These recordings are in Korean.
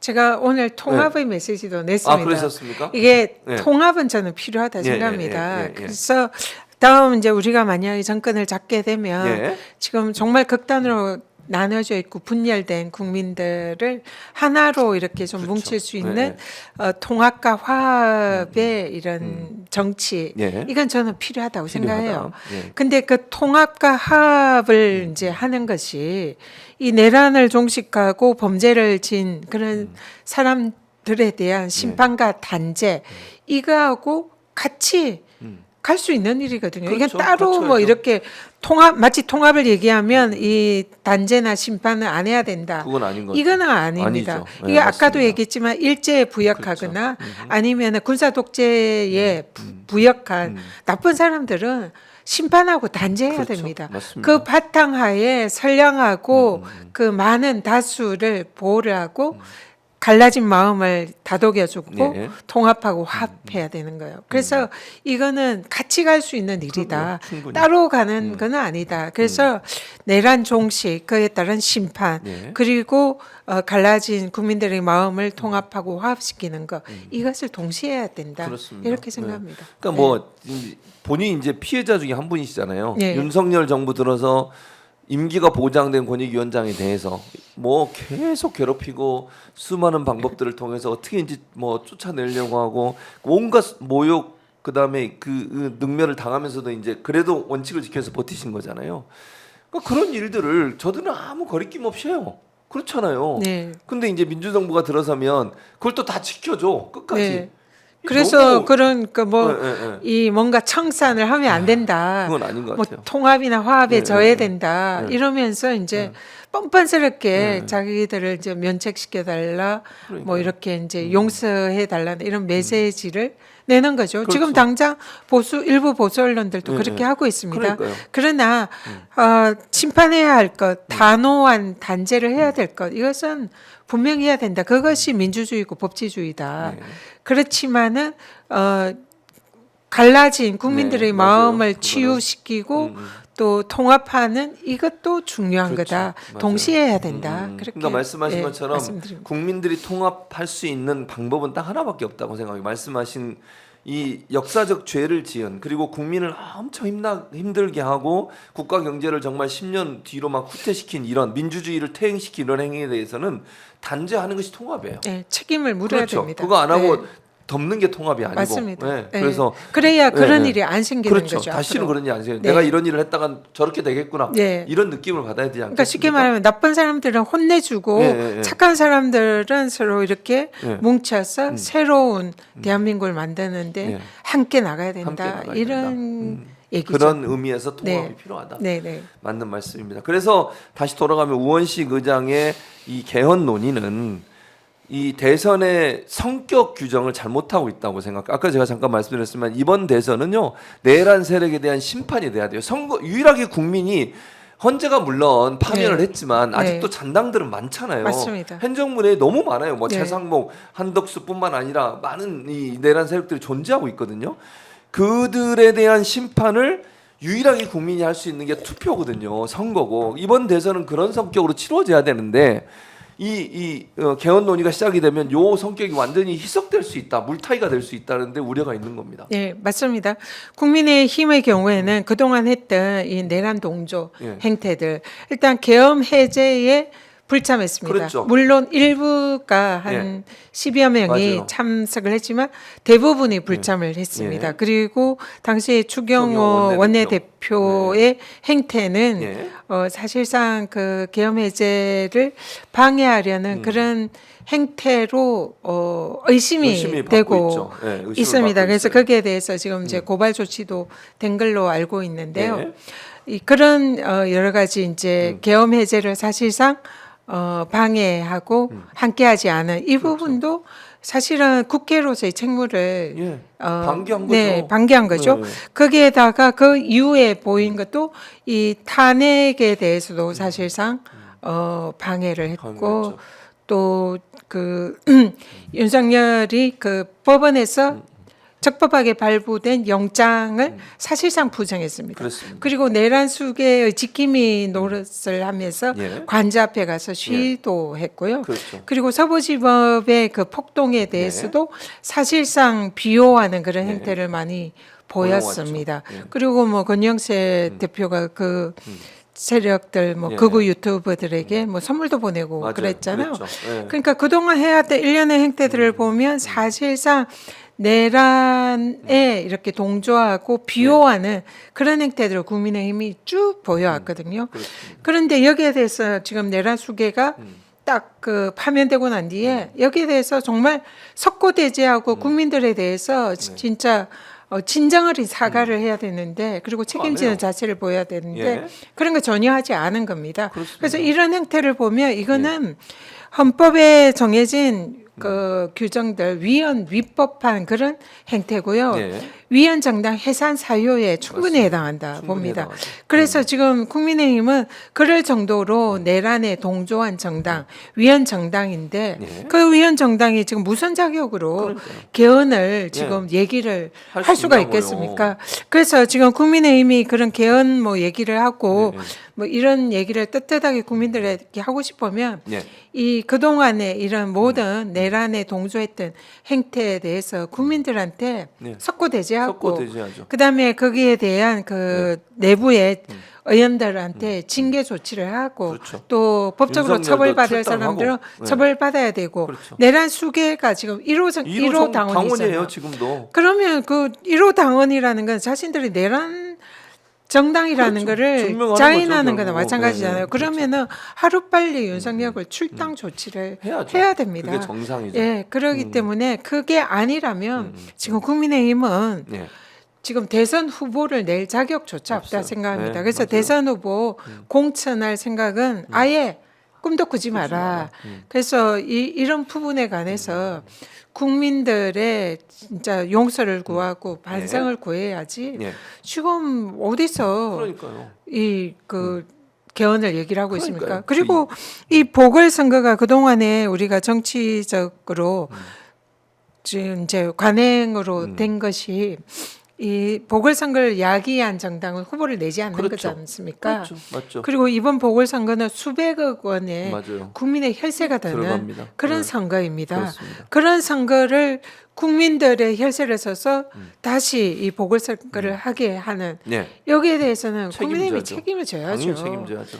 제가 오늘 통합의 메시지도 냈습니다. 그러셨습니까? 이게 네. 통합은 저는 필요하다 예, 생각합니다. 예. 그래서 다음 이제 우리가 만약에 정권을 잡게 되면 예. 지금 정말 극단으로 나눠져 있고 분열된 국민들을 하나로 이렇게 좀 그렇죠. 뭉칠 수 예, 있는 통합과 화합의 이런 정치 예. 이건 저는 필요하다고 생각해요. 예. 근데 그 통합과 화합을 이제 하는 것이 이 내란을 종식하고 범죄를 진 그런 사람들에 대한 심판과 단죄 이거하고 같이 갈 수 있는 일이거든요. 이게 그렇죠. 따로 그렇죠. 뭐 이렇게 마치 통합을 얘기하면 이 단죄나 심판은 안 해야 된다. 그건 아닌 것 이거는 아닙니다. 아니죠. 네, 이게 아까도 맞습니다. 얘기했지만 일제에 부역하거나 그렇죠. 아니면 군사 독재에 부역한 나쁜 사람들은 심판하고 단죄해야 그렇죠. 됩니다. 맞습니다. 그 바탕하에 선량하고 그 많은 다수를 보호를 하고 갈라진 마음을 다독여주고 예. 통합하고 화합해야 되는 거예요. 그래서 이거는 같이 갈 수 있는 일이다. 그럼요, 충분히. 따로 가는 건 아니다. 그래서 내란 종식, 그에 따른 심판, 예. 그리고 갈라진 국민들의 마음을 통합하고 화합시키는 것, 이것을 동시에 해야 된다. 그렇습니다. 이렇게 생각합니다. 네. 그러니까 뭐 본인이 이제 피해자 중에 한 분이시잖아요. 네. 윤석열 정부 들어서 임기가 보장된 권익위원장에 대해서 뭐 계속 괴롭히고 수많은 방법들을 통해서 어떻게든지 뭐 쫓아내려고 하고 온갖 모욕 그다음에 그 능멸을 당하면서도 이제 그래도 원칙을 지켜서 버티신 거잖아요. 그러니까 그런 일들을 저들은 아무 거리낌 없이 해요. 그렇잖아요. 네. 근데 이제 민주정부가 들어서면 그걸 또 다 지켜줘 끝까지. 네. 그래서 그런 예. 이 뭔가 청산을 하면 안 된다. 그건 아닌 것 뭐 같아요. 통합이나 화합에 네, 져야 네, 된다. 네. 이러면서 이제 뻔뻔스럽게 네. 자기들을 이제 면책시켜 달라, 뭐 그러니까요. 이렇게 이제 용서해 달라는 이런 메시지를 내는 거죠. 그렇죠. 지금 당장 일부 보수 언론들도 네, 그렇게 네. 하고 있습니다. 그러니까요. 그러나 심판해야 할 것, 단호한 단죄를 해야 될 것, 이것은 분명히 해야 된다. 그것이 민주주의고 법치주의다. 네. 그렇지만은 갈라진 국민들의 네, 맞아요. 마음을 그거는. 치유시키고 또 통합하는 이것도 중요한 그렇죠. 거다. 맞아요. 동시에 해야 된다. 그렇게 그러니까 말씀하신 것처럼 말씀드립니다. 국민들이 통합할 수 있는 방법은 딱 하나밖에 없다고 생각해요. 말씀하신 이 역사적 죄를 지은 그리고 국민을 엄청 힘들게 하고 국가 경제를 정말 10년 뒤로 막 후퇴시킨 이런 민주주의를 퇴행시킨 이런 행위에 대해서는 단죄하는 것이 통합이에요. 네, 책임을 물어야 그렇죠. 됩니다. 그거 안 하고 네. 덮는 게 통합이 아니고. 맞습니다. 네. 네. 그래서 그래야 그런 네. 일이 안 생기는 그렇죠. 거죠. 다시는 앞으로. 그런 일이 안 생겨요. 네. 내가 이런 일을 했다간 저렇게 되겠구나. 네. 이런 느낌을 받아야 되지 않겠습니까? 그러니까 쉽게 말하면 나쁜 사람들은 혼내주고 예. 착한 사람들은 서로 이렇게 예. 뭉쳐서 새로운 대한민국을 만드는데 예. 함께 나가야 된다. 함께 나가야 이런 얘기죠. 그런 의미에서 통합이 네. 필요하다. 네. 맞는 말씀입니다. 그래서 다시 돌아가면 우원식 의장의 이 개헌 논의는 이 대선의 성격 규정을 잘못하고 있다고 생각해요. 아까 제가 잠깐 말씀드렸지만 이번 대선은요 내란 세력에 대한 심판이 돼야 돼요. 유일하게 국민이 헌재가 물론 파면을 했지만 아직도 잔당들은 많잖아요. 맞습니다. 행정부에 너무 많아요. 뭐 네. 최상목, 한덕수뿐만 아니라 많은 이 내란 세력들이 존재하고 있거든요. 그들에 대한 심판을 유일하게 국민이 할 수 있는 게 투표거든요. 선거고 이번 대선은 그런 성격으로 치러져야 되는데 이 개헌 논의가 시작이 되면 요 성격이 완전히 희석될 수 있다, 물타기가 될 수 있다는데 우려가 있는 겁니다. 네, 맞습니다. 국민의힘의 경우에는 그동안 했던 이 내란 동조 예. 행태들 일단 계엄 해제에 불참했습니다. 그렇죠. 물론 일부가 한 10여 명이 맞아요. 참석을 했지만 대부분이 불참을 했습니다. 예. 그리고 당시에 추경호 추경호 원내대표의 행태는 예. 사실상 그 계엄 해제를 방해하려는 그런 행태로 의심이 받고 되고 있죠. 예, 의심을 있습니다. 받고 그래서 있어요. 거기에 대해서 지금 이제 고발 조치도 된 걸로 알고 있는데요. 예. 이 그런 여러 가지 이제 계엄 해제를 사실상 방해하고 함께하지 않은 이 부분도 사실은 국회로서의 책무를 예. 방기한 거죠. 네, 방기한 거죠. 네. 거기에다가 그 이후에 보인 것도 이 탄핵에 대해서도 사실상 방해를 했고 방해했죠. 또 그 윤석열이 그 법원에서 적법하게 발부된 영장을 사실상 부정했습니다. 그렇습니다. 그리고 내란 수계의 지킴이 노릇을 하면서 예. 관저 앞에 가서 시도했고요. 그렇죠. 그리고 서부지법의 그 폭동에 대해서도 사실상 비호하는 그런 네. 행태를 많이 보였습니다. 보여왔죠. 예. 그리고 뭐 권영세 대표가 그 세력들 뭐 예. 극우 유튜버들에게 뭐 선물도 보내고 맞아요. 그랬잖아요. 그랬죠. 예. 그러니까 그동안 해왔던 일련의 행태들을 보면 사실상 내란에 이렇게 동조하고 비호하는 그런 행태들을 국민의힘이 쭉 보여왔거든요. 그렇습니다. 그런데 여기에 대해서 지금 내란 수계가 딱 그 파면되고 난 뒤에 여기에 대해서 정말 석고대죄하고 국민들에 대해서 진짜 진정을 사과를 해야 되는데 그리고 책임지는 해요. 자세를 보여야 되는데 예. 그런 거 전혀 하지 않은 겁니다. 그렇습니다. 그래서 이런 행태를 보면 이거는 헌법에 정해진 그 규정들 위법한 그런 행태고요. 예. 위헌 정당 해산 사유에 충분히 맞습니다. 해당한다 충분히 봅니다. 해당하죠. 그래서 지금 국민의힘은 그럴 정도로 내란에 동조한 정당, 위헌 정당인데 예. 그 위헌 정당이 지금 무슨 자격으로 그러니까요. 개헌을 지금 얘기를 할 할 수 수가 있냐고요. 있겠습니까? 그래서 지금 국민의힘이 그런 개헌 뭐 얘기를 하고 예. 뭐 이런 얘기를 떳떳하게 국민들에게 하고 싶으면 예. 이 그동안의 이런 모든 내란에 동조했던 행태에 대해서 국민들한테 네. 석고대죄하고 석고대죄하죠. 그다음에 거기에 대한 그 내부의 의원들한테 징계 조치를 하고 그렇죠. 또 법적으로 윤석열도 처벌받을 출당하고. 사람들은 네. 처벌받아야 되고 그렇죠. 내란 수계가 지금 1호 당원이잖아요. 당원이에요 지금도. 그러면 그 1호 당원이라는 건 자신들이 내란 정당이라는 그렇죠. 거를 증명하는 자인하는 거죠, 거나 결국. 마찬가지잖아요. 네, 네. 그러면은 하루빨리 윤석열을 출당 조치를 해야죠. 해야 됩니다. 그게 정상이죠. 예, 그러기 때문에 그게 아니라면 지금 국민의힘은 예. 지금 대선 후보를 낼 자격조차 없다 없어요. 생각합니다. 네, 그래서 맞아요. 대선 후보 공천할 생각은 아예 꿈도 꾸지 마라. 그래서 이런 부분에 관해서 국민들의 진짜 용서를 구하고 반성을 구해야지. 예. 지금 어디서 그러니까요. 이 그 개헌을 얘기를 하고 있습니까? 그러니까요. 그리고 이 보궐선거가 그동안에 우리가 정치적으로 지금 이제 관행으로 된 것이 이 보궐선거를 야기한 정당은 후보를 내지 않는 그렇죠. 거지 않습니까? 그렇죠. 맞죠. 그리고 이번 보궐선거는 수백억 원의 맞아요. 국민의 혈세가 드는 들어갑니다. 그런 네. 선거입니다. 그렇습니다. 그런 선거를 국민들의 혈세를 써서 다시 이 보궐선거를 하게 하는 예. 여기에 대해서는 국민의힘이 책임져야죠. 책임을 져야죠. 당연히 책임져야죠.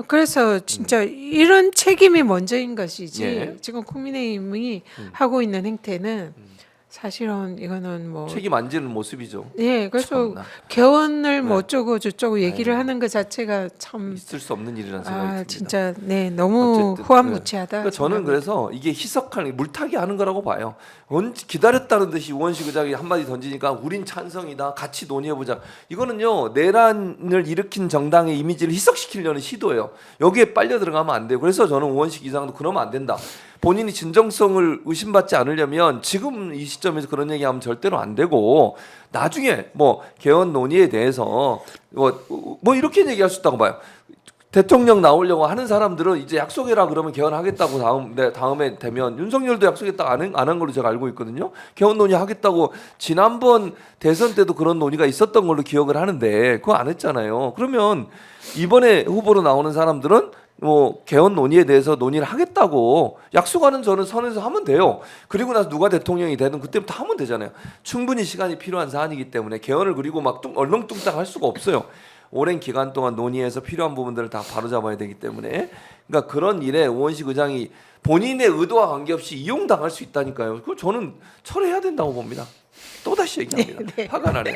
그래서 진짜 이런 책임이 먼저인 것이지 예. 지금 국민의힘이 하고 있는 행태는 사실은 이거는 뭐 책임 안 지는 모습이죠. 예, 그래서 참나. 개헌을 뭐 어쩌고 저쩌고 얘기를 하는 것 자체가 참 있을 수 없는 일이라는 생각이 듭니다. 진짜 네 너무 어쨌든, 후한무치하다. 그러니까 저는 생각합니다. 그래서 이게 희석하는 물타기 하는 거라고 봐요. 기다렸다는 듯이 우원식 의장이 한마디 던지니까 우린 찬성이다. 같이 논의해보자. 이거는요 내란을 일으킨 정당의 이미지를 희석시키려는 시도예요. 여기에 빨려 들어가면 안 돼요. 그래서 저는 우원식 의장도 그러면 안 된다. 본인이 진정성을 의심받지 않으려면 지금 이 시점에서 그런 얘기하면 절대로 안 되고 나중에 뭐 개헌 논의에 대해서 뭐 이렇게 얘기할 수 있다고 봐요. 대통령 나오려고 하는 사람들은 이제 약속해라 그러면 개헌하겠다고 다음에 되면 윤석열도 약속했다 안 한 걸로 제가 알고 있거든요. 개헌 논의 하겠다고 지난번 대선 때도 그런 논의가 있었던 걸로 기억을 하는데 그거 안 했잖아요. 그러면 이번에 후보로 나오는 사람들은 뭐 개헌 논의에 대해서 논의를 하겠다고 약속하는 저는 선에서 하면 돼요. 그리고 나서 누가 대통령이 되든 그때부터 하면 되잖아요. 충분히 시간이 필요한 사안이기 때문에 개헌을 그리고 막 얼렁뚱땅 할 수가 없어요. 오랜 기간 동안 논의해서 필요한 부분들을 다 바로잡아야 되기 때문에 그러니까 그런 일에 우원식 의장이 본인의 의도와 관계없이 이용당할 수 있다니까요. 그걸 저는 철회해야 된다고 봅니다. 또다시 얘기합니다. 화가 나네.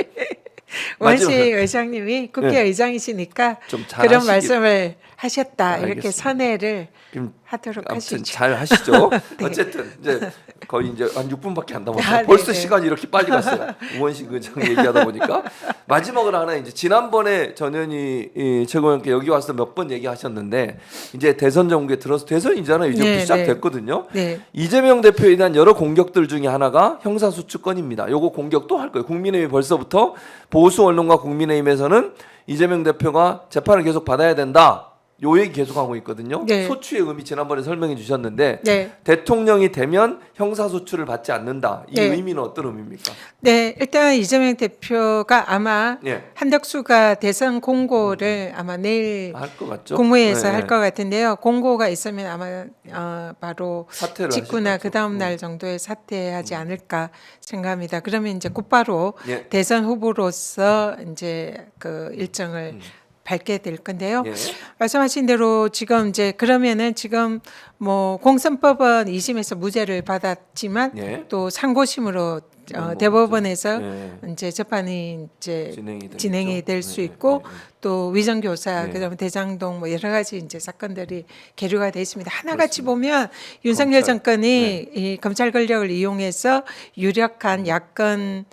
원식 마지막- 의장님이 국회의장이시니까 좀 그런 잘하시길- 말씀을 하셨다 이렇게 알겠습니다. 선회를 좀 하도록 아무튼 하시죠. 잘 하시죠. 네. 어쨌든 이제 거의 이제 한 6분밖에 안 남았어요. 아, 벌써 네네. 시간이 이렇게 빨리 갔어요. 우원식 의장 얘기하다 보니까 마지막으로 하나 이제 지난번에 전현희 최고위원께 여기 와서 몇 번 얘기하셨는데 이제 대선 정국에 들어서 대선이잖아요. 이제 네, 시작됐거든요. 네. 이재명 대표에 대한 여러 공격들 중에 하나가 형사소추권입니다. 요거 공격도 할 거예요. 국민의힘이 벌써부터 보수 언론과 국민의힘에서는 이재명 대표가 재판을 계속 받아야 된다. 요 얘기 계속하고 있거든요. 네. 소추의 의미 지난번에 설명해 주셨는데 네. 대통령이 되면 형사소추를 받지 않는다. 이 네. 의미는 어떤 의미입니까? 네, 일단 이재명 대표가 아마 예. 한덕수가 대선 공고를 아마 내일 할 것 같죠? 국무회의에서 네, 할 네. 것 같은데요. 공고가 있으면 아마 바로 사퇴를 직후나 하실 그 거죠. 다음 날 정도에 사퇴하지 않을까 생각합니다. 그러면 이제 곧바로 예. 대선 후보로서 이제 그 일정을 밝게 될 건데요. 예. 말씀하신 대로 지금 이제 그러면은 지금 뭐 공선법은 2심에서 무죄를 받았지만 예. 또 상고심으로 넘어갔죠. 대법원에서 예. 이제 재판이 이제 진행이 진행이 되겠죠. 될 수 예, 있고 예, 예. 또 위정교사 예. 그다음에 대장동 뭐 여러 가지 이제 사건들이 계류가 돼 있습니다. 하나같이 그렇습니다. 보면 윤석열 검찰. 정권이 이 검찰 권력을 이용해서 유력한 야권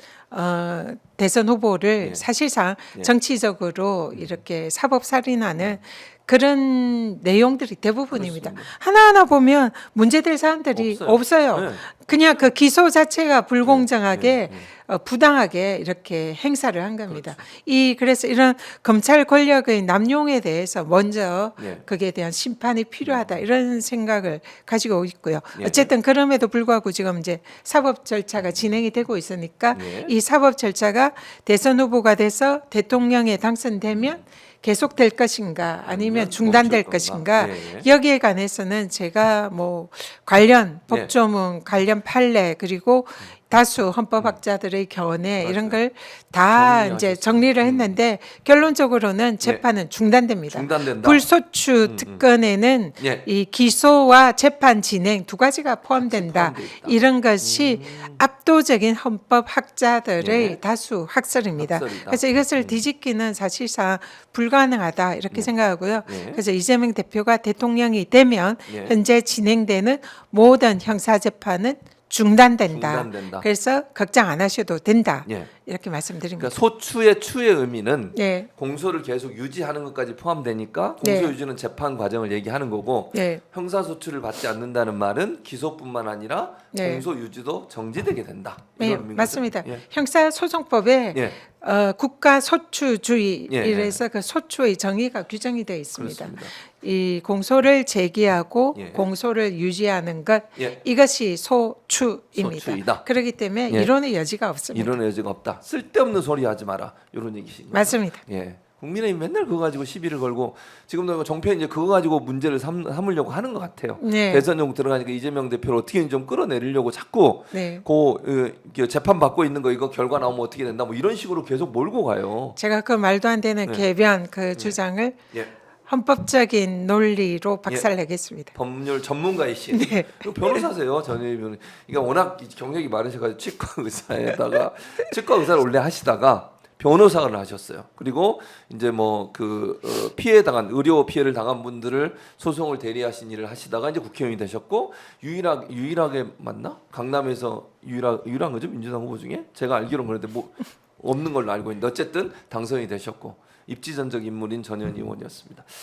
대선 후보를 예. 사실상 예. 정치적으로 이렇게 사법 살인하는 그런 내용들이 대부분입니다. 그렇습니다. 하나하나 보면 문제될 사안들이 없어요. 네. 그냥 그 기소 자체가 불공정하게 네. 부당하게 이렇게 행사를 한 겁니다. 그래서 이런 검찰 권력의 남용에 대해서 먼저 네. 거기에 대한 심판이 필요하다 이런 생각을 가지고 있고요. 네. 어쨌든 그럼에도 불구하고 지금 이제 사법 절차가 진행이 되고 있으니까 네. 이 사법 절차가 대선 후보가 돼서 대통령에 당선되면 계속될 것인가 아니면 중단될 멈출 것인가 건가? 예. 여기에 관해서는 제가 뭐 관련 네. 법조문 관련 판례 그리고 다수 헌법학자들의 견해 이런 걸 다 이제 정리를 했는데 결론적으로는 재판은 중단됩니다. 중단된다. 불소추 특권에는 예. 이 기소와 재판 진행 두 가지가 포함된다. 포함돼 있다. 이런 것이 압도적인 헌법학자들의 예. 다수 학설입니다. 학설이다. 그래서 이것을 뒤집기는 사실상 불가능하다 이렇게 생각하고요. 예. 그래서 이재명 대표가 대통령이 되면 예. 현재 진행되는 모든 형사 재판은 중단된다. 중단된다. 그래서 걱정 안 하셔도 된다. 예. 이렇게 말씀드립니다. 그러니까 소추의 추의 의미는 네. 공소를 계속 유지하는 것까지 포함되니까 공소 네. 유지는 재판 과정을 얘기하는 거고 네. 형사소추를 받지 않는다는 말은 기소뿐만 아니라 네. 공소 유지도 정지되게 된다. 네, 이런 의미인 맞습니다. 거죠? 예. 형사소송법에 예. 국가 소추주의 예, 예. 이래서 그 소추의 정의가 규정이 되어 있습니다. 그렇습니다. 이 공소를 제기하고 예. 공소를 유지하는 것 예. 이것이 소추입니다. 소추이다. 그렇기 때문에 예. 이론의 여지가 없습니다. 이런 여지가 없다. 쓸데없는 소리 하지 마라. 이런 얘기신 거죠. 맞습니다. 예. 국민의힘 맨날 그거 가지고 시비를 걸고 지금도 정평 이제 그거 가지고 문제를 삼으려고 하는 것 같아요. 네. 대선용 들어가니까 이재명 대표를 어떻게 좀 끌어내리려고 자꾸 네. 재판 받고 있는 거 이거 결과 나오면 어떻게 된다 뭐 이런 식으로 계속 몰고 가요. 제가 그 말도 안 되는 네. 개변 그 주장을 예. 헌법적인 논리로 박살내겠습니다. 법률 전문가이신 네. 변호사세요. 전현희 변호. 그러니까 워낙 경력이 많으셔가지고 치과 의사에다가 치과 의사를 원래 하시다가 변호사를 하셨어요. 그리고 이제 뭐 피해 당한 의료 피해를 당한 분들을 소송을 대리하신 일을 하시다가 이제 국회의원이 되셨고 유일하게 맞나? 강남에서 유일한 거죠 민주당 후보 중에 제가 알기로는 그런데 뭐 없는 걸로 알고 있는데 어쨌든 당선이 되셨고 입지전적 인물인 전현희 의원이었습니다.